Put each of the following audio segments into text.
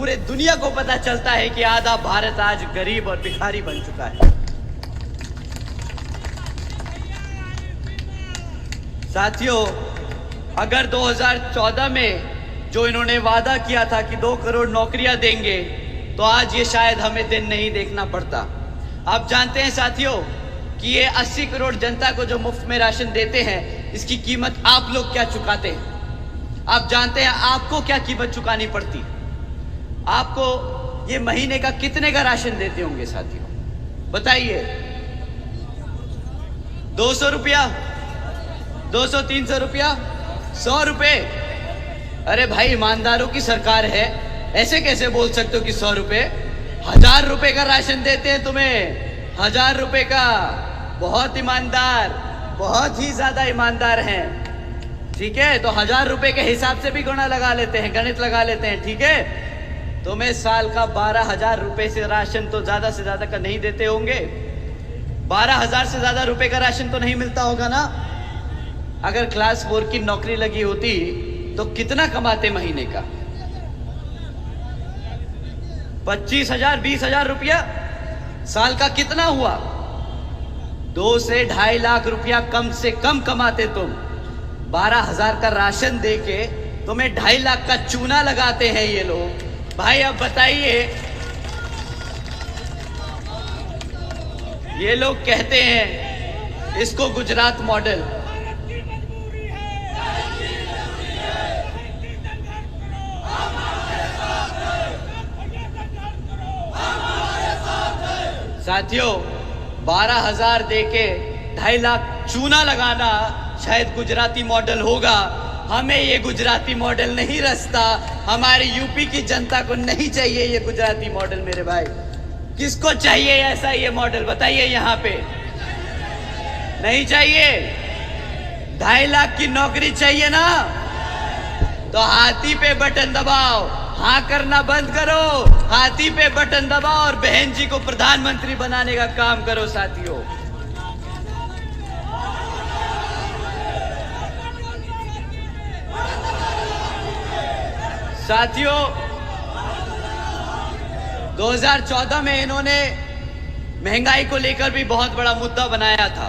पूरे दुनिया को पता चलता है कि आधा भारत आज गरीब और भिखारी बन चुका है। साथियों, अगर 2014 में जो इन्होंने वादा किया था कि 2 करोड़ नौकरियां देंगे, तो आज ये शायद हमें दिन नहीं देखना पड़ता। आप जानते हैं साथियों कि ये 80 करोड़ जनता को जो मुफ्त में राशन देते हैं, इसकी कीमत आप लोग क्या चुकाते हैं? आप जानते हैं आपको क्या कीमत चुकानी पड़ती? आपको ये महीने का कितने का राशन देते होंगे साथियों, बताइए? 200 रुपया, 200-300 रुपया, 100 रुपए? अरे भाई, ईमानदारों की सरकार है, ऐसे कैसे बोल सकते हो कि 100 रुपए? 1000 रुपए का राशन देते हैं तुम्हें, 1000 रुपए का। बहुत ईमानदार, बहुत ही ज्यादा ईमानदार हैं, ठीक है? तो 1000 रुपए के हिसाब से भी गुणा लगा लेते हैं, गणित लगा लेते हैं, ठीक है? तुम्हें साल का 12,000 रुपए से राशन तो ज्यादा से ज्यादा का नहीं देते होंगे। 12,000 से ज्यादा रुपए का राशन तो नहीं मिलता होगा ना? अगर क्लास 4 की नौकरी लगी होती तो कितना कमाते महीने का? 25,000, 20,000 रुपया। साल का कितना हुआ? 2 से 2.5 लाख रुपया कम से कम कमाते तुम। 12,000 का राशन देके तुम्हें 2.5 लाख का चूना लगाते हैं ये लोग। भाई अब बताइए, ये लोग कहते हैं इसको गुजरात मॉडल। साथियों, 12,000 देके 2.5 लाख चूना लगाना शायद गुजराती मॉडल होगा। हमें ये गुजराती मॉडल नहीं रचता, हमारी यूपी की जनता को नहीं चाहिए ये गुजराती मॉडल मेरे भाई। किसको चाहिए ऐसा ये मॉडल, बताइए? यहाँ पे नहीं चाहिए। 2.5 लाख की नौकरी चाहिए ना, तो हाथी पे बटन दबाओ, हाँ करना बंद करो, हाथी पे बटन दबाओ और बहन जी को प्रधानमंत्री बनाने का काम करो साथियों। साथियों, 2014 में इन्होंने महंगाई को लेकर भी बहुत बड़ा मुद्दा बनाया था।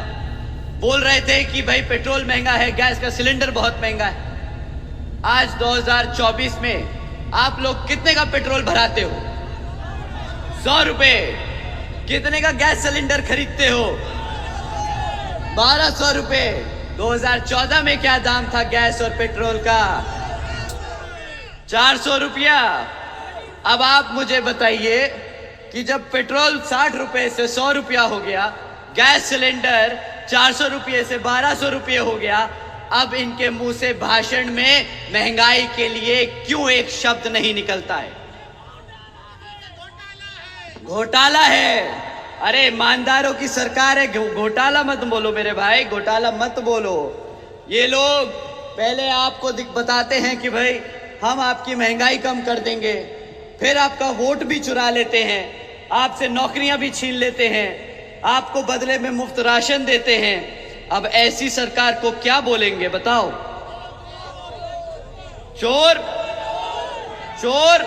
बोल रहे थे कि भाई पेट्रोल महंगा है, गैस का सिलेंडर बहुत महंगा है। आज 2024 में आप लोग कितने का पेट्रोल भराते हो? 100 रुपए। कितने का गैस सिलेंडर खरीदते हो? 1200 रुपए। 2014 में क्या दाम था गैस और पेट्रोल का? 400 रुपया। अब आप मुझे बताइए कि जब पेट्रोल 60 रुपए से 100 रुपया हो गया, गैस सिलेंडर 400 रुपये से 1200 रुपये हो गया, अब इनके मुंह से भाषण में महंगाई के लिए क्यों एक शब्द नहीं निकलता है? घोटाला है। अरे ईमानदारों की सरकार है, घोटाला मत बोलो मेरे भाई, घोटाला मत बोलो। ये लोग पहले आपको बताते हैं कि भाई हम आपकी महंगाई कम कर देंगे, फिर आपका वोट भी चुरा लेते हैं, आपसे नौकरियां भी छीन लेते हैं, आपको बदले में मुफ्त राशन देते हैं। अब ऐसी सरकार को क्या बोलेंगे बताओ? चोर, चोर।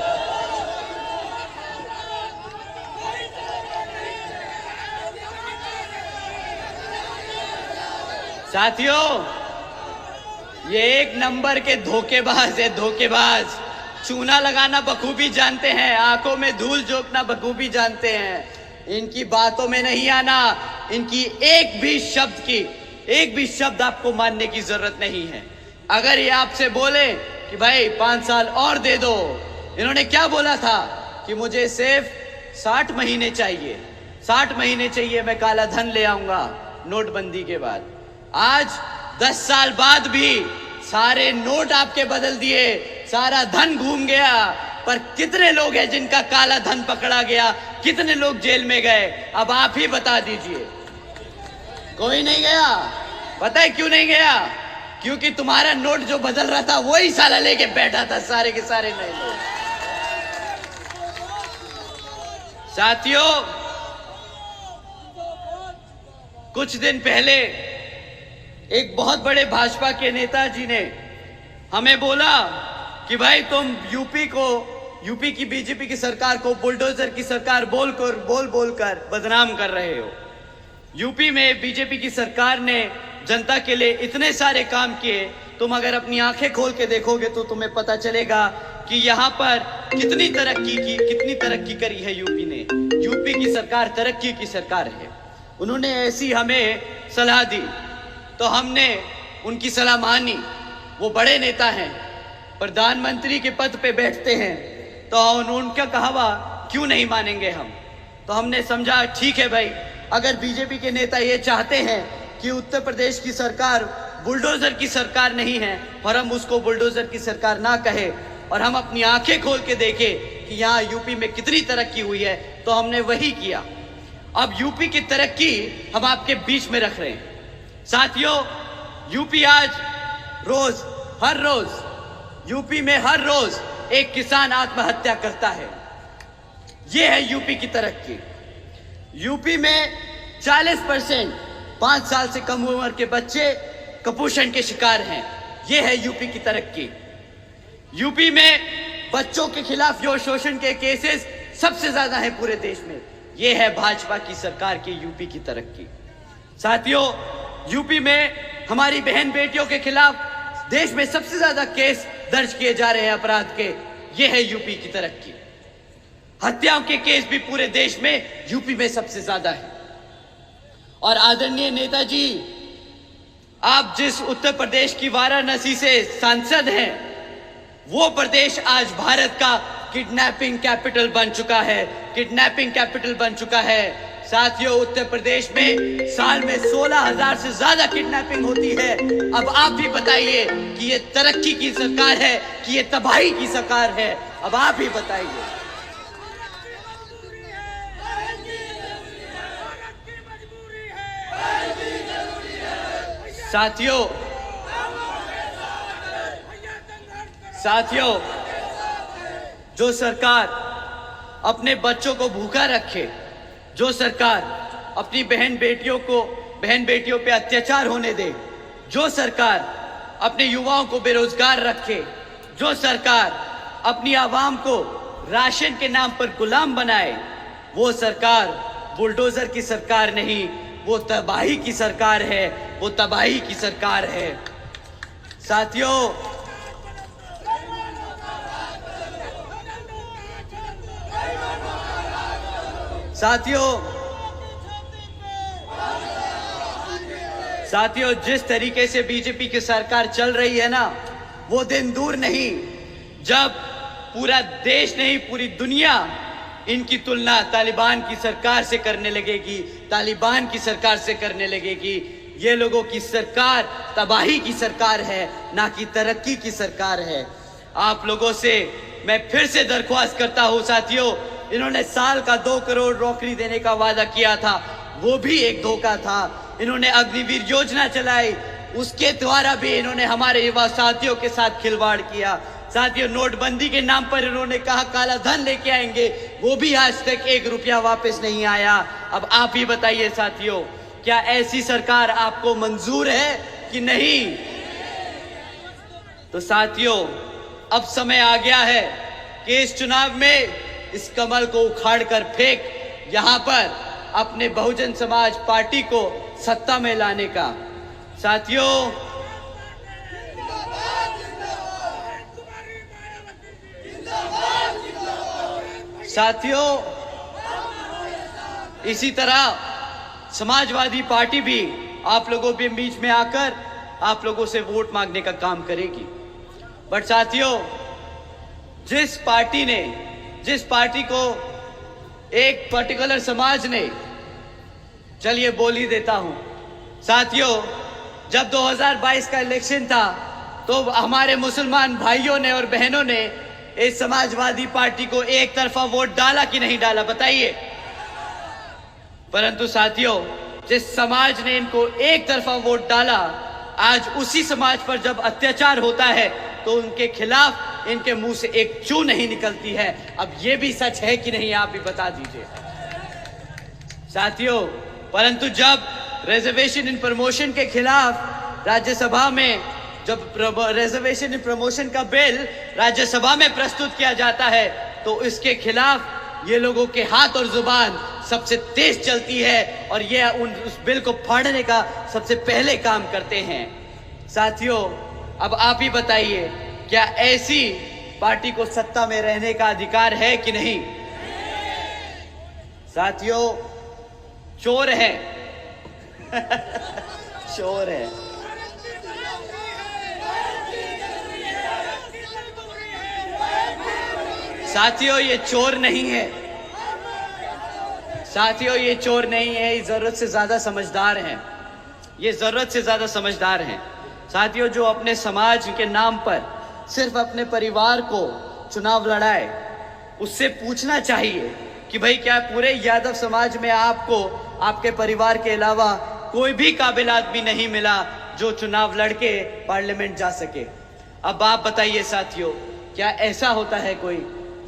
साथियों, ये एक नंबर के धोखेबाज है, धोखेबाज। चूना लगाना बखूबी जानते हैं, आंखों में धूल झोंकना बखूबी जानते हैं। इनकी बातों में नहीं आना, इनकी एक भी शब्द आपको मानने की जरूरत नहीं है। अगर ये आपसे बोले कि भाई 5 साल और दे दो, इन्होंने क्या बोला था कि मुझे सिर्फ 60 महीने चाहिए, 60 महीने चाहिए, मैं काला धन ले आऊंगा नोटबंदी के बाद। आज 10 साल बाद भी सारे नोट आपके बदल दिए, सारा धन घूम गया, पर कितने लोग हैं जिनका काला धन पकड़ा गया? कितने लोग जेल में गए? अब आप ही बता दीजिए। कोई नहीं गया। पता है क्यों नहीं गया? क्योंकि तुम्हारा नोट जो बदल रहा था वही साला लेके बैठा था, सारे के सारे नए लोग। साथियों, कुछ दिन पहले एक बहुत बड़े भाजपा के नेताजी ने हमें बोला कि भाई तुम यूपी की बीजेपी की सरकार को बुलडोजर की सरकार बोल बोलकर बदनाम कर रहे हो। यूपी में बीजेपी की सरकार ने जनता के लिए इतने सारे काम किए, तुम अगर अपनी आंखें खोल के देखोगे तो तुम्हें पता चलेगा कि यहाँ पर कितनी तरक्की करी है यूपी ने। यूपी की सरकार तरक्की की सरकार है। उन्होंने ऐसी हमें सलाह दी तो हमने उनकी सलाह मानी। वो बड़े नेता हैं, प्रधानमंत्री के पद पे बैठते हैं, तो उनका कहावा क्यों नहीं मानेंगे हम। तो हमने समझा ठीक है भाई, अगर बीजेपी के नेता ये चाहते हैं कि उत्तर प्रदेश की सरकार बुलडोजर की सरकार नहीं है और हम उसको बुलडोजर की सरकार ना कहे और हम अपनी आंखें खोल के देखें कि यहाँ यूपी में कितनी तरक्की हुई है, तो हमने वही किया। अब यूपी की तरक्की हम आपके बीच में रख रहे हैं। साथियों, यूपी आज हर रोज यूपी में हर रोज एक किसान आत्महत्या करता है। ये है यूपी की तरक्की। यूपी में 40% 5 साल से कम उम्र के बच्चे कुपोषण के शिकार हैं। ये है यूपी की तरक्की। यूपी में बच्चों के खिलाफ यौन शोषण के केसेस सबसे ज्यादा हैं पूरे देश में। ये है भाजपा की सरकार की यूपी की तरक्की। साथियों, यूपी में हमारी बहन बेटियों के खिलाफ देश में सबसे ज्यादा केस दर्ज किए जा रहे हैं अपराध के। ये है यूपी की तरक्की। हत्याओं के केस भी पूरे देश में यूपी में सबसे ज्यादा है। और आदरणीय नेताजी, आप जिस उत्तर प्रदेश की वाराणसी से सांसद हैं, वो प्रदेश आज भारत का किडनैपिंग कैपिटल बन चुका है। साथियों, उत्तर प्रदेश में साल में 16,000 से ज्यादा किडनैपिंग होती है। अब आप भी बताइए कि ये तरक्की की सरकार है कि ये तबाही की सरकार है। अब आप ही बताइए। साथियों, जो सरकार अपने बच्चों को भूखा रखे, जो सरकार अपनी बहन बेटियों पे अत्याचार होने दे, जो सरकार अपने युवाओं को बेरोजगार रखे, जो सरकार अपनी आवाम को राशन के नाम पर गुलाम बनाए, वो सरकार बुलडोजर की सरकार नहीं, वो तबाही की सरकार है। साथियों, जिस तरीके से बीजेपी की सरकार चल रही है ना, वो दिन दूर नहीं जब पूरा देश नहीं, पूरी दुनिया इनकी तुलना तालिबान की सरकार से करने लगेगी। ये लोगों की सरकार तबाही की सरकार है, ना कि तरक्की की सरकार है। आप लोगों से मैं फिर से दरख्वास्त करता हूं साथियों, इन्होंने साल का 2 करोड़ नौकरी देने का वादा किया था, वो भी एक धोखा था। इन्होंने अग्निवीर योजना चलाई, उसके द्वारा भी इन्होंने हमारे युवा साथियों के साथ खिलवाड़ किया। साथियों, नोटबंदी के नाम पर इन्होंने कहा काला धन लेके आएंगे, वो भी आज तक 1 रुपया वापस नहीं आया। अब आप ही बताइए साथियों, क्या ऐसी सरकार आपको मंजूर है कि नहीं? तो साथियों, अब समय आ गया है कि इस चुनाव में इस कमल को उखाड़ कर फेंक यहां पर अपने बहुजन समाज पार्टी को सत्ता में लाने का। साथियों, इसी तरह समाजवादी पार्टी भी आप लोगों के बीच में आकर आप लोगों से वोट मांगने का काम करेगी। बट साथियों, जिस पार्टी को एक पर्टिकुलर समाज ने, चलिए बोल ही देता हूं साथियों, जब 2022 का इलेक्शन था तो हमारे मुसलमान भाइयों ने और बहनों ने इस समाजवादी पार्टी को एक तरफा वोट डाला कि नहीं डाला, बताइए। परंतु साथियों, जिस समाज ने इनको एक तरफा वोट डाला, आज उसी समाज पर जब अत्याचार होता है तो उनके खिलाफ इनके मुंह से एक चू नहीं निकलती है। अब ये भी सच है कि नहीं, आप भी बता दीजिए साथियों। परंतु जब रिजर्वेशन इन प्रमोशन के खिलाफ राज्यसभा में, जब रिजर्वेशन इन प्रमोशन का बिल राज्यसभा में प्रस्तुत किया जाता है, तो इसके खिलाफ ये लोगों के हाथ और जुबान सबसे तेज चलती है और ये उस बिल को फाड़ने का सबसे पहले काम करते हैं। साथियों, अब आप ही बताइए, क्या ऐसी पार्टी को सत्ता में रहने का अधिकार है कि नहीं? साथियों, चोर है चोर है। साथियों, ये चोर नहीं है। साथियों, ये चोर नहीं है, ये जरूरत से ज्यादा समझदार हैं। ये जरूरत से ज्यादा समझदार हैं। साथियों, जो अपने समाज के नाम पर सिर्फ अपने परिवार को चुनाव लड़ाए, उससे पूछना चाहिए कि भाई क्या पूरे यादव समाज में आपको आपके परिवार के अलावा कोई भी काबिल आदमी नहीं मिला जो चुनाव लड़के पार्लियामेंट जा सके? अब आप बताइए साथियों, क्या ऐसा होता है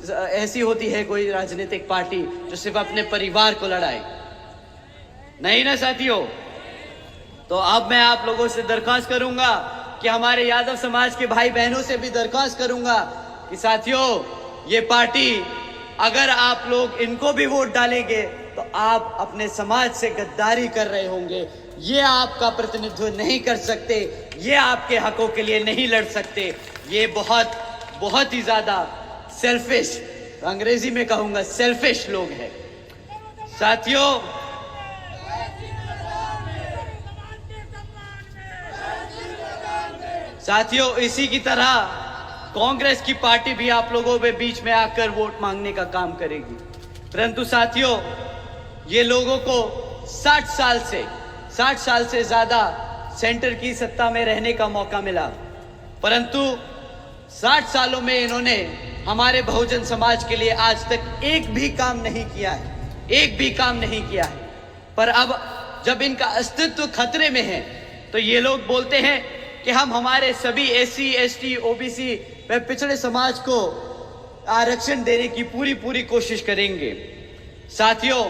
ऐसी होती है कोई राजनीतिक पार्टी जो सिर्फ अपने परिवार को लड़ाए? नहीं ना साथियों। तो अब मैं आप लोगों से दरख्वास्त करूंगा कि हमारे यादव समाज के भाई बहनों से भी दरख्वास्त करूंगा कि साथियों, ये पार्टी, अगर आप लोग इनको भी वोट डालेंगे तो आप अपने समाज से गद्दारी कर रहे होंगे। ये आपका प्रतिनिधित्व नहीं कर सकते, ये आपके हकों के लिए नहीं लड़ सकते। ये बहुत ही ज्यादा सेल्फिश, अंग्रेजी में कहूंगा सेल्फिश लोग हैं। साथियों, इसी की तरह कांग्रेस की पार्टी भी आप लोगों के बीच में आकर वोट मांगने का काम करेगी। परंतु साथियों, ये लोगों को 60 साल से ज्यादा सेंटर की सत्ता में रहने का मौका मिला, परंतु 60 सालों में इन्होंने हमारे बहुजन समाज के लिए आज तक एक भी काम नहीं किया है। पर अब जब इनका अस्तित्व खतरे में है तो ये लोग बोलते हैं कि हम हमारे सभी SC, ST, OBC व पिछड़े समाज को आरक्षण देने की पूरी कोशिश करेंगे। साथियों,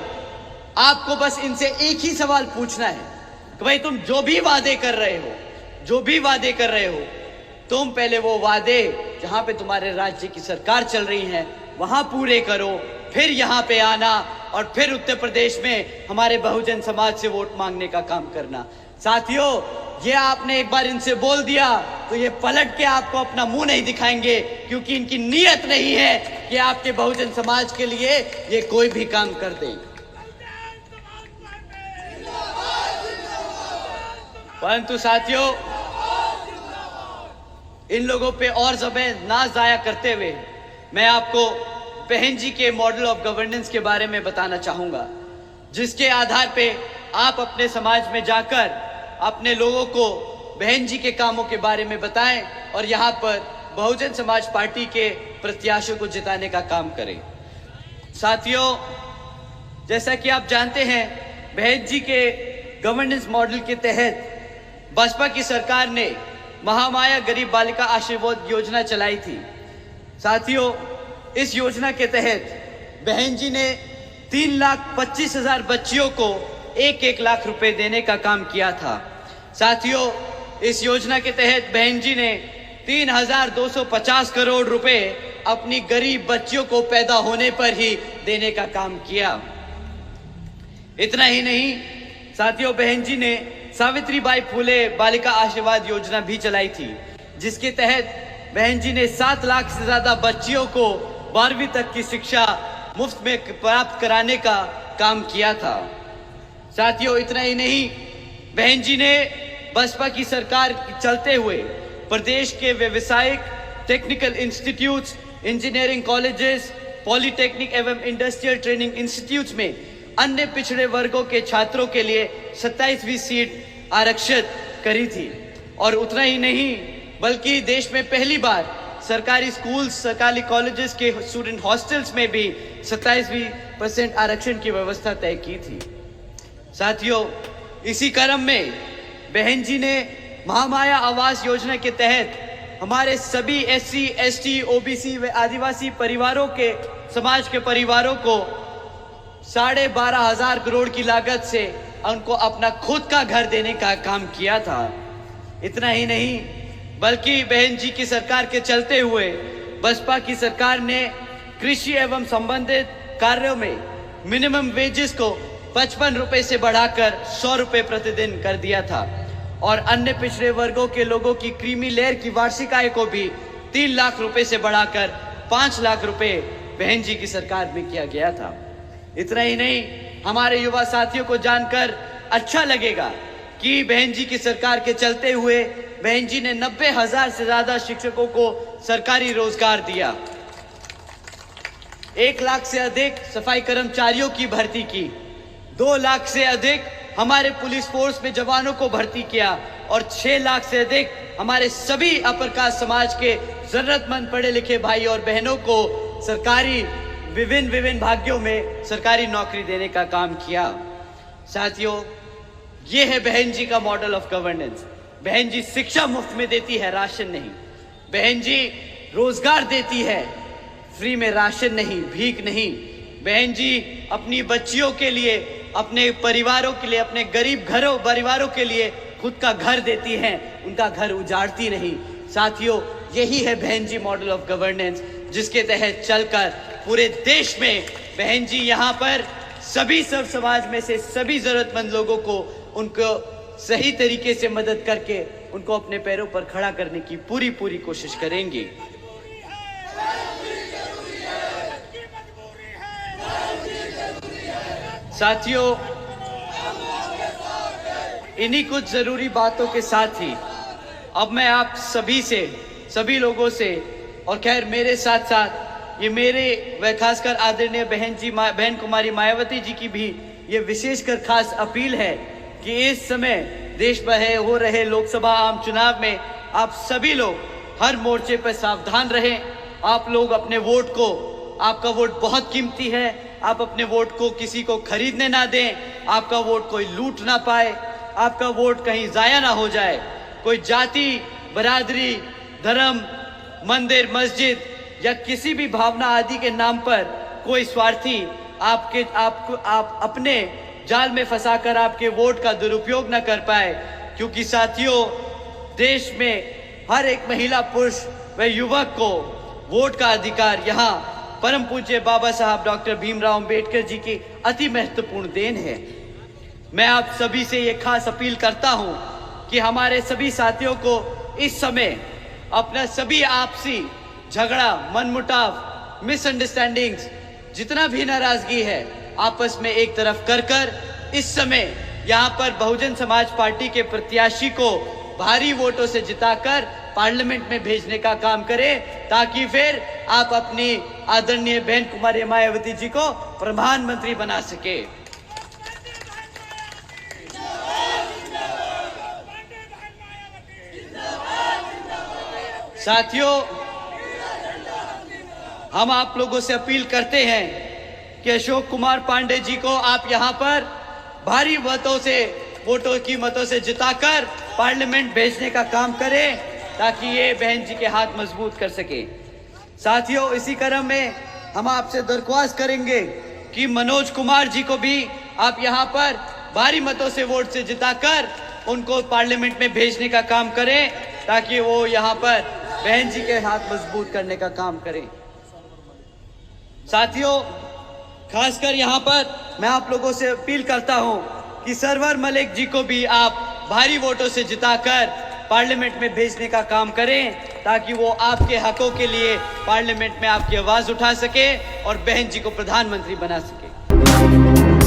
आपको बस इनसे एक ही सवाल पूछना है कि भाई तुम जो भी वादे कर रहे हो, तुम पहले वो वादे जहां पे तुम्हारे राज्य की सरकार चल रही है वहां पूरे करो, फिर यहाँ पे आना और फिर उत्तर प्रदेश में हमारे बहुजन समाज से वोट मांगने का काम करना। साथियों, ये आपने एक बार इनसे बोल दिया तो ये पलट के आपको अपना मुंह नहीं दिखाएंगे, क्योंकि इनकी नीयत नहीं है कि आपके बहुजन समाज के लिए ये कोई भी काम कर दें। परंतु साथियों, इन लोगों पे और समय ना जाया करते हुए मैं आपको बहन जी के मॉडल ऑफ गवर्नेंस के बारे में बताना चाहूंगा, जिसके आधार पे आप अपने समाज में जाकर अपने लोगों को बहन जी के कामों के बारे में बताएं और यहाँ पर बहुजन समाज पार्टी के प्रत्याशियों को जिताने का काम करें। साथियों, जैसा कि आप जानते हैं, बहन जी के गवर्नेंस मॉडल के तहत बसपा की सरकार ने महामाया गरीब बालिका आशीर्वाद योजना चलाई थी। साथियों, इस योजना के तहत बहन जी ने 3,25,000 बच्चियों को 1-1 लाख रुपए देने का काम किया था। साथियों, इस योजना के तहत बहन जी ने 3,250 करोड़ रुपए अपनी गरीब बच्चियों को पैदा होने पर ही देने का काम किया। इतना ही नहीं साथियों, बहन जी ने सावित्रीबाई फुले बालिका आशीर्वाद योजना भी चलाई थी, जिसके तहत बहन जी ने 7 लाख से ज्यादा बच्चियों को 12वीं तक की शिक्षा मुफ्त में प्राप्त कराने का काम किया था। साथियों, इतना ही नहीं, बहन जी ने बसपा की सरकार चलते हुए प्रदेश के व्यवसायिक, technical institutes, engineering colleges, polytechnic एवं इंडस्ट्रियल ट्रेनिंग इंस्टीट्यूट्स में अन्य पिछड़े वर्गों के छात्रों के लिए 27वीं सीट आरक्षित करी थी। और उतना ही नहीं, बल्कि देश में पहली बार सरकारी स्कूल, सरकारी कॉलेजेस के स्टूडेंट हॉस्टल्स में भी 27% आरक्षण की व्यवस्था तय की थी। साथियों, इसी क्रम में बहन जी ने महामाया आवास योजना के तहत हमारे सभी SC, ST, OBC व आदिवासी परिवारों के समाज के परिवारों को 12,500 करोड़ की लागत से उनको अपना खुद का घर देने का काम किया था। इतना ही नहीं, बल्कि बहन जी की सरकार के चलते हुए बसपा की सरकार ने कृषि एवं संबंधित कार्यों में मिनिमम वेजेस को 55 रुपए से बढ़ाकर 100 रुपए प्रतिदिन कर दिया था और अन्य पिछड़े वर्गों के लोगों की क्रीमी लेयर की वार्षिक आय को भी 3 लाख रुपए से बढ़ाकर 5 लाख रुपए बहन जी की सरकार में किया गया था। इतना ही नहीं, हमारे युवा साथियों को जानकर अच्छा लगेगा कि बहन जी की सरकार के चलते हुए बहन जी ने 90,000 से ज्यादा शिक्षकों को सरकारी रोजगार दिया, 1 लाख से अधिक सफाई कर्मचारियों की भर्ती की, 2 लाख से अधिक हमारे पुलिस फोर्स में जवानों को भर्ती किया और 6 लाख से अधिक हमारे सभी अपर कास्ट समाज के जरूरतमंद पढ़े लिखे भाई और बहनों को सरकारी विभिन्न भाग्यों में सरकारी नौकरी देने का काम किया। साथियों, ये है बहन जी का मॉडल ऑफ गवर्नेंस। बहन जी शिक्षा मुफ्त में देती है, राशन नहीं। बहन जी रोजगार देती है, फ्री में राशन नहीं, भीख नहीं। बहन जी अपनी बच्चियों के लिए, अपने परिवारों के लिए, अपने गरीब घरों परिवारों के लिए खुद का घर देती हैं, उनका घर उजाड़ती नहीं। साथियों, यही है बहन जी मॉडल ऑफ गवर्नेंस, जिसके तहत चलकर पूरे देश में बहन जी यहाँ पर सभी सब समाज में से सभी जरूरतमंद लोगों को उनको सही तरीके से मदद करके उनको अपने पैरों पर खड़ा करने की पूरी कोशिश करेंगी। साथियों, इन्हीं कुछ जरूरी बातों के साथ ही अब मैं आप सभी लोगों से, और खैर मेरे साथ साथ ये मेरे व खासकर आदरणीय बहन कुमारी मायावती जी की भी ये विशेषकर खास अपील है कि इस समय देश में हो रहे लोकसभा आम चुनाव में आप सभी लोग हर मोर्चे पर सावधान रहें। आप लोग अपने वोट को, आपका वोट बहुत कीमती है, आप अपने वोट को किसी को खरीदने ना दें, आपका वोट कोई लूट ना पाए, आपका वोट कहीं जाया ना हो जाए, कोई जाति, बरादरी, धर्म, मंदिर, मस्जिद या किसी भी भावना आदि के नाम पर कोई स्वार्थी आप अपने जाल में फंसाकर आपके वोट का दुरुपयोग न कर पाए। क्योंकि साथियों, देश में हर एक महिला, पुरुष व युवक को वोट का अधिकार यहाँ परम पूज्य बाबा साहब डॉक्टर भीमराव अंबेडकर जी की अति महत्वपूर्ण देन है। मैं आप सभी से ये खास अपील करता हूँ कि हमारे सभी साथियों को इस समय अपना सभी आपसी झगड़ा, मनमुटाव, मिसअंडरस्टैंडिंग्स, जितना भी नाराजगी है आपस में एक तरफ कर इस समय यहाँ पर बहुजन समाज पार्टी के प्रत्याशी को भारी वोटों से जिताकर पार्लियामेंट में भेजने का काम करें, ताकि फिर आप अपनी आदरणीय बहन कुमारी मायावती जी को प्रधानमंत्री बना सके। साथियों, हम आप लोगों से अपील करते हैं कि अशोक कुमार पांडे जी को आप यहां पर भारी वोटों की मतों से जिताकर पार्लियामेंट भेजने का काम करें, ताकि ये बहन जी के हाथ मजबूत कर सके। साथियों, इसी क्रम में हम आपसे दरख्वास्त करेंगे कि मनोज कुमार जी को भी आप यहां पर भारी मतों से वोट से जिताकर उनको पार्लियामेंट में भेजने का काम करें, ताकि वो यहां पर बहन जी के हाथ मजबूत करने का काम करें। साथियों, खासकर यहाँ पर मैं आप लोगों से अपील करता हूँ कि सरवर मलिक जी को भी आप भारी वोटों से जिताकर पार्लियामेंट में भेजने का काम करें, ताकि वो आपके हकों के लिए पार्लियामेंट में आपकी आवाज उठा सके और बहन जी को प्रधानमंत्री बना सके।